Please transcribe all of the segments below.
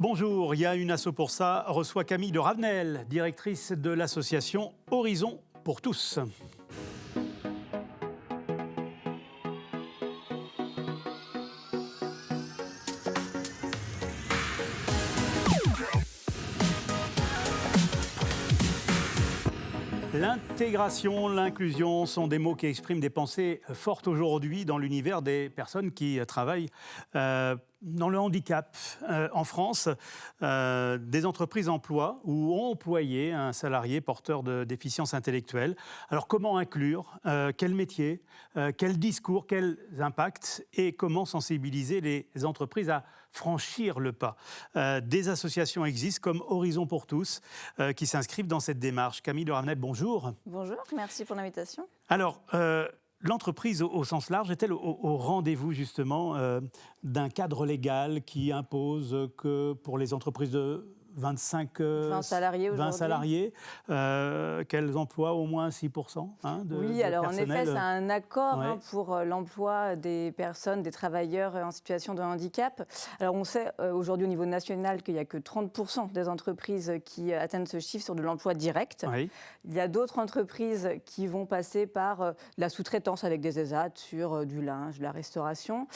Bonjour, il y a une asso pour ça, reçoit Camille de Ravenel, directrice de l'association Horizon pour tous. L'intégration, l'inclusion sont des mots qui expriment des pensées fortes aujourd'hui dans l'univers des personnes qui travaillent dans le handicap. En France, des entreprises emploient ou ont employé un salarié porteur de déficience intellectuelle. Alors comment inclure, quel métier, quel discours, quels impacts et comment sensibiliser les entreprises à franchir le pas. Des associations existent comme Horizon pour tous qui s'inscrivent dans cette démarche. Camille de Ravenel, bonjour. Bonjour, merci pour l'invitation. Alors, l'entreprise au sens large est-elle au rendez-vous justement d'un cadre légal qui impose que pour les entreprises de 20 salariés aujourd'hui. 20 salariés, qu'elles emploient au moins 6% Oui, de alors personnel. en effet, c'est un accord Ouais. pour l'emploi des personnes, des travailleurs en situation de handicap. Alors on sait aujourd'hui au niveau national qu'il n'y a que 30% des entreprises qui atteignent ce chiffre sur de l'emploi direct. Oui. Il y a d'autres entreprises qui vont passer par la sous-traitance avec des ESAT sur du linge, de la restauration.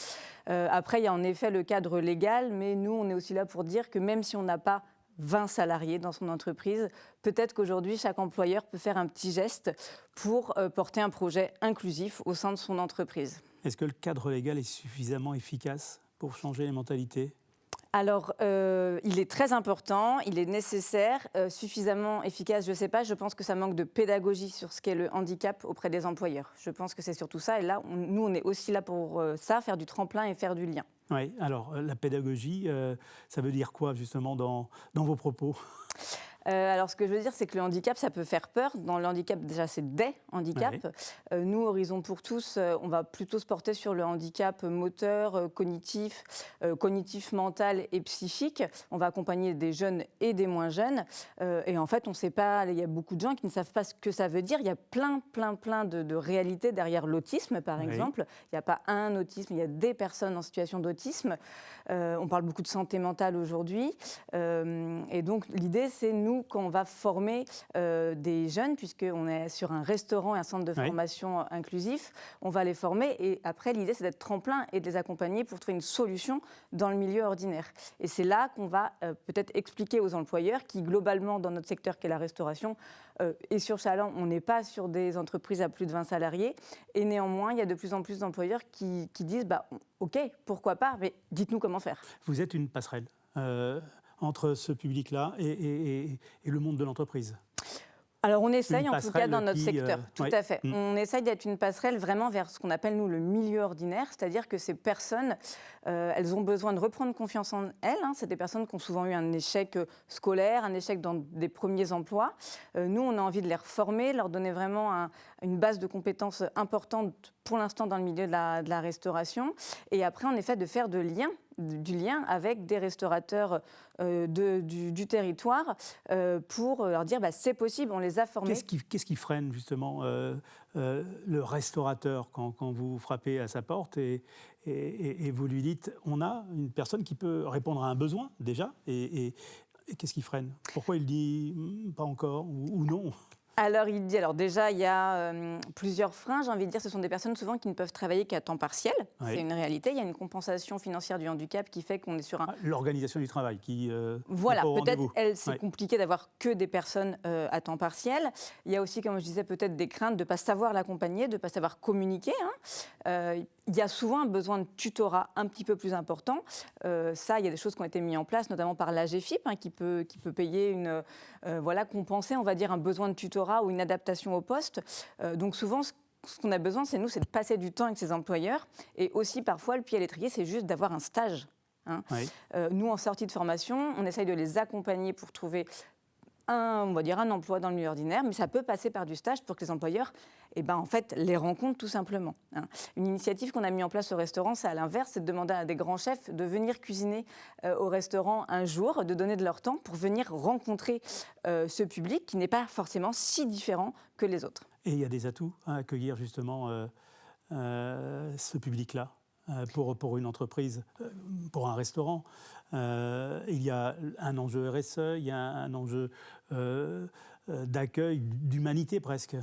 Après, il y a en effet le cadre légal, mais nous, on est aussi là pour dire que même si on n'a pas 20 salariés dans son entreprise, peut-être qu'aujourd'hui, chaque employeur peut faire un petit geste pour porter un projet inclusif au sein de son entreprise. Est-ce que le cadre légal est suffisamment efficace pour changer les mentalités ? Alors, il est très important, il est nécessaire, suffisamment efficace, je ne sais pas, je pense que ça manque de pédagogie sur ce qu'est le handicap auprès des employeurs. Je pense que c'est surtout ça, et là, nous, on est aussi là pour ça, faire du tremplin et faire du lien. Oui, alors la pédagogie, ça veut dire quoi justement dans vos propos ? Alors, ce que je veux dire, c'est que le handicap, ça peut faire peur. Dans le handicap, déjà, c'est des handicaps. Ouais. Nous, Horizon pour tous, on va plutôt se porter sur le handicap moteur, cognitif, mental et psychique. On va accompagner des jeunes et des moins jeunes. Et en fait, on ne sait pas, il y a beaucoup de gens qui ne savent pas ce que ça veut dire. Il y a plein de réalités derrière l'autisme, par exemple. Il n'y a pas un autisme, il y a des personnes en situation d'autisme. On parle beaucoup de santé mentale aujourd'hui. Et donc, l'idée, c'est nous, quand on va former des jeunes, puisqu'on est sur un restaurant et un centre de formation inclusif, on va les former et après l'idée c'est d'être tremplin et de les accompagner pour trouver une solution dans le milieu ordinaire. Et c'est là qu'on va peut-être expliquer aux employeurs qui globalement dans notre secteur qui est la restauration et sur Chaland, on n'est pas sur des entreprises à plus de 20 salariés et néanmoins il y a de plus en plus d'employeurs qui disent ok, pourquoi pas, mais dites-nous comment faire. Vous êtes une passerelle entre ce public-là et le monde de l'entreprise. Alors on essaye en tout cas dans notre secteur, tout à fait. On essaye d'être une passerelle vraiment vers ce qu'on appelle nous le milieu ordinaire, c'est-à-dire que ces personnes, elles ont besoin de reprendre confiance en elles. C'est des personnes qui ont souvent eu un échec scolaire, un échec dans des premiers emplois. Nous, on a envie de les reformer, leur donner vraiment une base de compétences importante pour l'instant dans le milieu de la restauration. Et après, en effet, de faire du lien avec des restaurateurs du territoire pour leur dire c'est possible, on les a formés. Qu'est-ce qui freine justement le restaurateur quand vous frappez à sa porte et vous lui dites on a une personne qui peut répondre à un besoin déjà et qu'est-ce qui freine ? Pourquoi il dit pas encore ou non ? Alors, déjà, il y a plusieurs freins. J'ai envie de dire, ce sont des personnes souvent qui ne peuvent travailler qu'à temps partiel. C'est une réalité. Il y a une compensation financière du handicap qui fait qu'on est sur l'organisation du travail qui voilà, peut-être, c'est compliqué d'avoir que des personnes à temps partiel. Il y a aussi, comme je disais, peut-être des craintes de ne pas savoir l'accompagner, de ne pas savoir communiquer. Il y a souvent un besoin de tutorat un petit peu plus important. Ça, il y a des choses qui ont été mises en place, notamment par l'AGFIP, qui peut payer compenser, on va dire, un besoin de tutorat ou une adaptation au poste. Donc souvent, ce qu'on a besoin, c'est de passer du temps avec ses employeurs. Et aussi, parfois, le pied à l'étrier, c'est juste d'avoir un stage. Nous, en sortie de formation, on essaye de les accompagner pour trouver un emploi dans le milieu ordinaire, mais ça peut passer par du stage pour que les employeurs les rencontrent tout simplement. Une initiative qu'on a mise en place au restaurant, c'est à l'inverse, c'est de demander à des grands chefs de venir cuisiner au restaurant un jour, de donner de leur temps pour venir rencontrer ce public qui n'est pas forcément si différent que les autres. Et il y a des atouts à accueillir justement ce public-là. pour une entreprise, pour un restaurant. Il y a un enjeu RSE, il y a un enjeu d'accueil, d'humanité presque.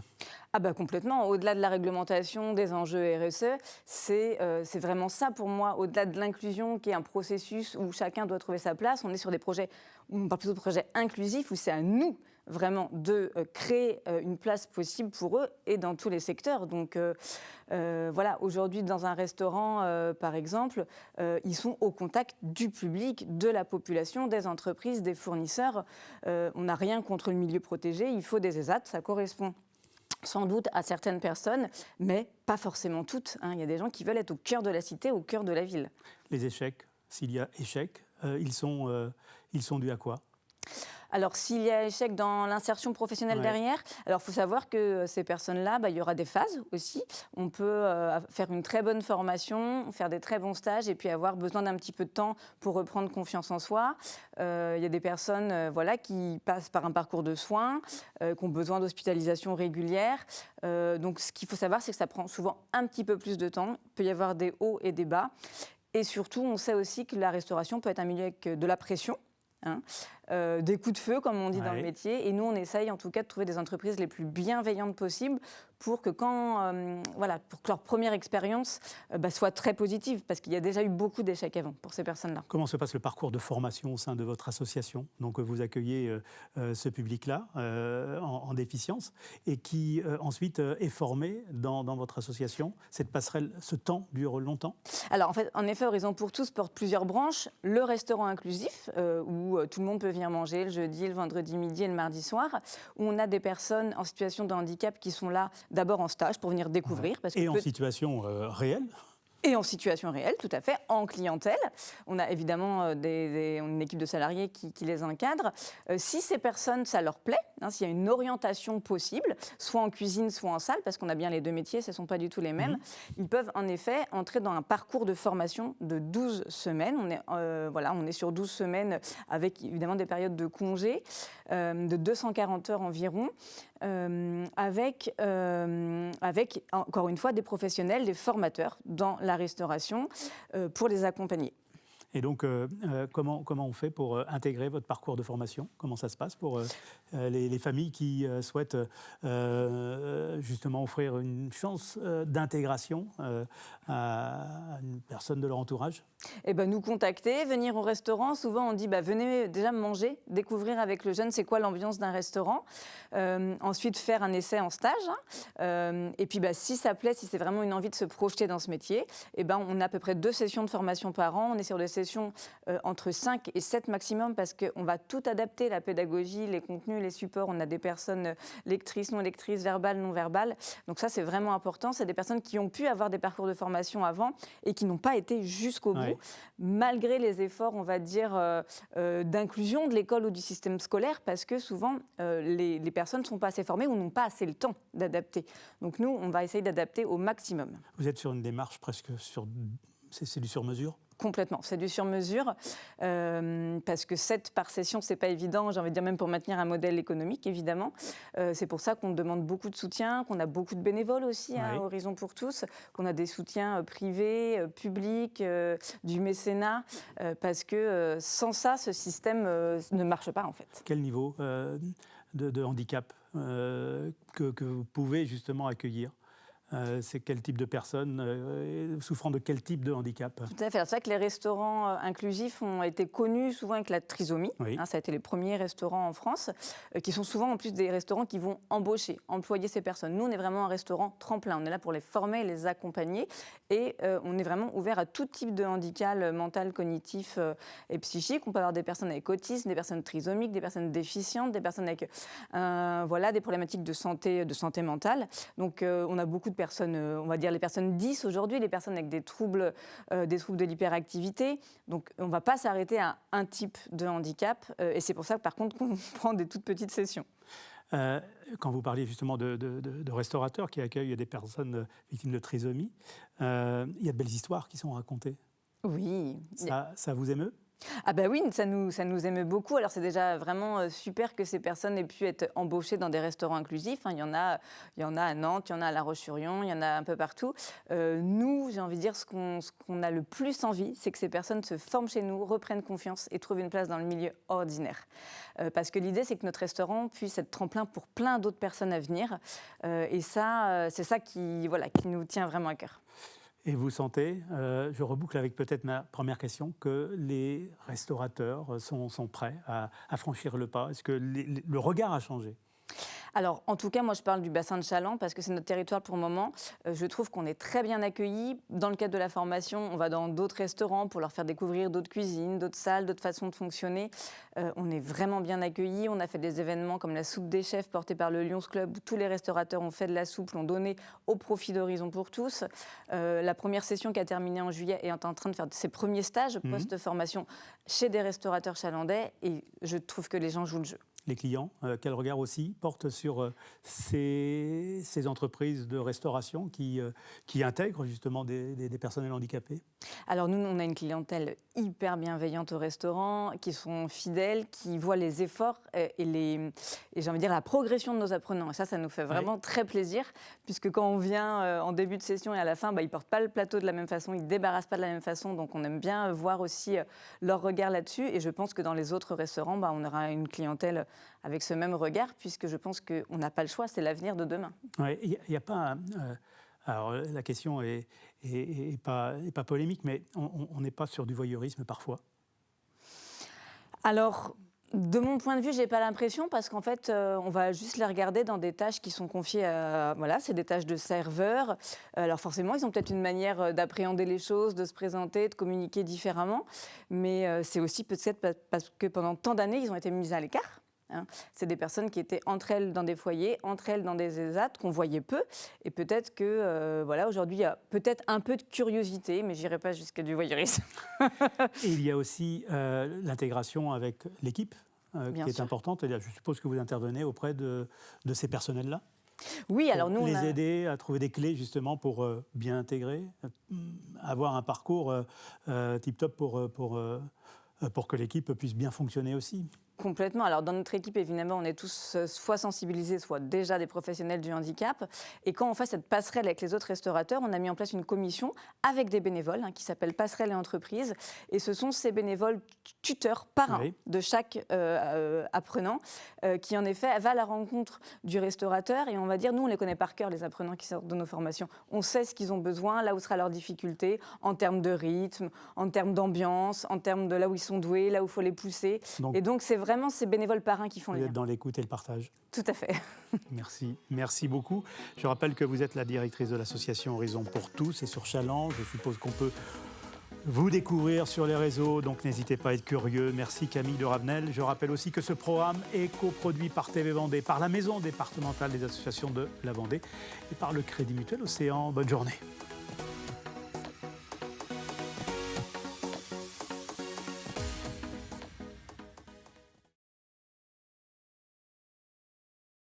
Ah bah complètement, au-delà de la réglementation, des enjeux RSE, c'est vraiment ça pour moi, au-delà de l'inclusion qui est un processus où chacun doit trouver sa place, on est sur des projets, on parle plutôt de projets inclusifs où c'est à nous vraiment de créer une place possible pour eux et dans tous les secteurs. Donc voilà, aujourd'hui dans un restaurant par exemple, ils sont au contact du public, de la population, des entreprises, des fournisseurs. On n'a rien contre le milieu protégé, il faut des ESAT, ça correspond sans doute à certaines personnes, mais pas forcément toutes. Il y a des gens qui veulent être au cœur de la cité, au cœur de la ville. Les échecs, s'il y a échec, ils sont dus à quoi ? Alors, s'il y a échec dans l'insertion professionnelle derrière, alors il faut savoir que ces personnes-là, il y aura des phases aussi. On peut faire une très bonne formation, faire des très bons stages et puis avoir besoin d'un petit peu de temps pour reprendre confiance en soi. Il y a des personnes qui passent par un parcours de soins, qui ont besoin d'hospitalisation régulière. Donc, ce qu'il faut savoir, c'est que ça prend souvent un petit peu plus de temps. Il peut y avoir des hauts et des bas. Et surtout, on sait aussi que la restauration peut être un milieu avec de la pression. Des coups de feu, comme on dit dans le métier. Et nous, on essaye en tout cas de trouver des entreprises les plus bienveillantes possibles pour que pour que leur première expérience soit très positive, parce qu'il y a déjà eu beaucoup d'échecs avant pour ces personnes-là. Comment se passe le parcours de formation au sein de votre association ? Donc vous accueillez ce public-là en déficience et qui ensuite est formé dans votre association. Cette passerelle, ce temps dure longtemps ? Alors en effet, Horizon pour tous porte plusieurs branches. Le restaurant inclusif, où tout le monde peut venir manger le jeudi, le vendredi midi et le mardi soir, où on a des personnes en situation de handicap qui sont là d'abord en stage pour venir découvrir. Parce que en situation réelle ? Et en situation réelle, tout à fait, en clientèle. On a évidemment une équipe de salariés qui les encadre. Si ces personnes, ça leur plaît, s'il y a une orientation possible, soit en cuisine, soit en salle, parce qu'on a bien les deux métiers, ce ne sont pas du tout les mêmes, ils peuvent en effet entrer dans un parcours de formation de 12 semaines. On est sur 12 semaines avec évidemment des périodes de congé de 240 heures environ. Avec encore une fois des professionnels, des formateurs dans la restauration pour les accompagner. Et donc, comment on fait pour intégrer votre parcours de formation ? Comment ça se passe pour les familles qui souhaitent justement offrir une chance d'intégration à une personne de leur entourage ? Nous contacter, venir au restaurant. Souvent, on dit venez déjà manger, découvrir avec le jeune c'est quoi l'ambiance d'un restaurant. Ensuite, faire un essai en stage. Et puis, si ça plaît, si c'est vraiment une envie de se projeter dans ce métier, on a à peu près 2 sessions de formation par an. On est sur des sessions entre 5 et 7 maximum parce qu'on va tout adapter, la pédagogie, les contenus, les supports. On a des personnes lectrices, non lectrices, verbales, non verbales. Donc ça, c'est vraiment important. C'est des personnes qui ont pu avoir des parcours de formation avant et qui n'ont pas été jusqu'au bout. Malgré les efforts, on va dire, d'inclusion de l'école ou du système scolaire, parce que souvent, les personnes ne sont pas assez formées ou n'ont pas assez le temps d'adapter. Donc nous, on va essayer d'adapter au maximum. Vous êtes sur une démarche presque c'est du sur-mesure ? Complètement, c'est du sur-mesure, parce que 7 par session, c'est pas évident, j'ai envie de dire même pour maintenir un modèle économique, évidemment. C'est pour ça qu'on demande beaucoup de soutien, qu'on a beaucoup de bénévoles aussi à Horizon pour tous, qu'on a des soutiens privés, publics, du mécénat, parce que sans ça, ce système ne marche pas en fait. Quel niveau de handicap que vous pouvez justement accueillir ? C'est quel type de personnes souffrant de quel type de handicap ? Tout à fait. C'est vrai que les restaurants inclusifs ont été connus souvent avec la trisomie. Ça a été les premiers restaurants en France, qui sont souvent en plus des restaurants qui vont employer ces personnes. Nous, on est vraiment un restaurant tremplin. On est là pour les former, les accompagner. Et on est vraiment ouvert à tout type de handicap mental, cognitif et psychique. On peut avoir des personnes avec autisme, des personnes trisomiques, des personnes déficientes, des personnes avec des problématiques de santé mentale. Donc on a beaucoup de personnes, on va dire les personnes 10 aujourd'hui, les personnes avec des troubles de l'hyperactivité. Donc on ne va pas s'arrêter à un type de handicap. Et c'est pour ça que par contre qu'on prend des toutes petites sessions. Quand vous parliez justement de restaurateurs qui accueillent des personnes victimes de trisomie, il y a de belles histoires qui sont racontées. Oui. Ça vous émeut ? Ah bah oui, ça nous émeut beaucoup. Alors c'est déjà vraiment super que ces personnes aient pu être embauchées dans des restaurants inclusifs, hein. Il y en a à Nantes, il y en a à La Roche-sur-Yon, il y en a un peu partout. Nous, j'ai envie de dire, ce qu'on a le plus envie, c'est que ces personnes se forment chez nous, reprennent confiance et trouvent une place dans le milieu ordinaire. Parce que l'idée, c'est que notre restaurant puisse être tremplin pour plein d'autres personnes à venir. Et ça, c'est ça qui, voilà, qui nous tient vraiment à cœur. Et vous sentez, je reboucle avec peut-être ma première question, que les restaurateurs sont prêts à franchir le pas? Est-ce que le regard a changé? Alors, en tout cas, moi, je parle du bassin de Chaland parce que c'est notre territoire pour le moment. Je trouve qu'on est très bien accueillis. Dans le cadre de la formation, on va dans d'autres restaurants pour leur faire découvrir d'autres cuisines, d'autres salles, d'autres façons de fonctionner. On est vraiment bien accueillis. On a fait des événements comme la soupe des chefs portée par le Lions Club, où tous les restaurateurs ont fait de la soupe, l'ont donnée au profit d'Horizon pour tous. La première session qui a terminé en juillet est en train de faire ses premiers stages post-formation chez des restaurateurs chalandais et je trouve que les gens jouent le jeu. Les clients, quel regard aussi portent sur ces entreprises de restauration qui intègrent justement des personnels handicapés? Alors nous, on a une clientèle hyper bienveillante au restaurant, qui sont fidèles, qui voient les efforts et j'ai envie de dire la progression de nos apprenants. Et ça nous fait vraiment très plaisir, puisque quand on vient en début de session et à la fin, ils ne portent pas le plateau de la même façon, ils ne débarrassent pas de la même façon. Donc on aime bien voir aussi leur regard là-dessus. Et je pense que dans les autres restaurants, on aura une clientèle avec ce même regard, puisque je pense qu'on n'a pas le choix, c'est l'avenir de demain. Ouais, il n'y a pas... alors la question est pas polémique, mais on n'est pas sur du voyeurisme parfois? Alors, de mon point de vue, j'ai pas l'impression parce qu'en fait, on va juste les regarder dans des tâches qui sont confiées à... Voilà, c'est des tâches de serveurs. Alors forcément, ils ont peut-être une manière d'appréhender les choses, de se présenter, de communiquer différemment. Mais c'est aussi peut-être parce que pendant tant d'années, ils ont été mis à l'écart. Hein. C'est des personnes qui étaient entre elles dans des foyers, entre elles dans des ESAT, qu'on voyait peu. Et peut-être que, voilà, aujourd'hui, il y a peut-être un peu de curiosité, mais je n'irai pas jusqu'à du voyeurisme. Et il y a aussi l'intégration avec l'équipe qui est importante. Je suppose que vous intervenez auprès de ces personnels-là? Oui, alors nous, les aider à trouver des clés justement pour bien intégrer, avoir un parcours tip-top pour que l'équipe puisse bien fonctionner aussi. Complètement. Alors, dans notre équipe, évidemment, on est tous soit sensibilisés, soit déjà des professionnels du handicap. Et quand on fait cette passerelle avec les autres restaurateurs, on a mis en place une commission avec des bénévoles qui s'appelle Passerelle et Entreprise. Et ce sont ces bénévoles tuteurs parrains de chaque apprenant qui, en effet, va à la rencontre du restaurateur. Et on va dire, nous, on les connaît par cœur, les apprenants qui sortent de nos formations. On sait ce qu'ils ont besoin, là où sera leur difficulté, en termes de rythme, en termes d'ambiance, en termes de là où ils sont doués, là où il faut les pousser. Et donc, c'est vraiment ces bénévoles parrains qui font le lien. Vous êtes dans l'écoute et le partage. Tout à fait. Merci beaucoup. Je rappelle que vous êtes la directrice de l'association Horizon pour tous et sur Chaland. Je suppose qu'on peut vous découvrir sur les réseaux, donc n'hésitez pas à être curieux. Merci Camille de Ravenel. Je rappelle aussi que ce programme est coproduit par TV Vendée, par la Maison départementale des associations de la Vendée et par le Crédit Mutuel Océan. Bonne journée.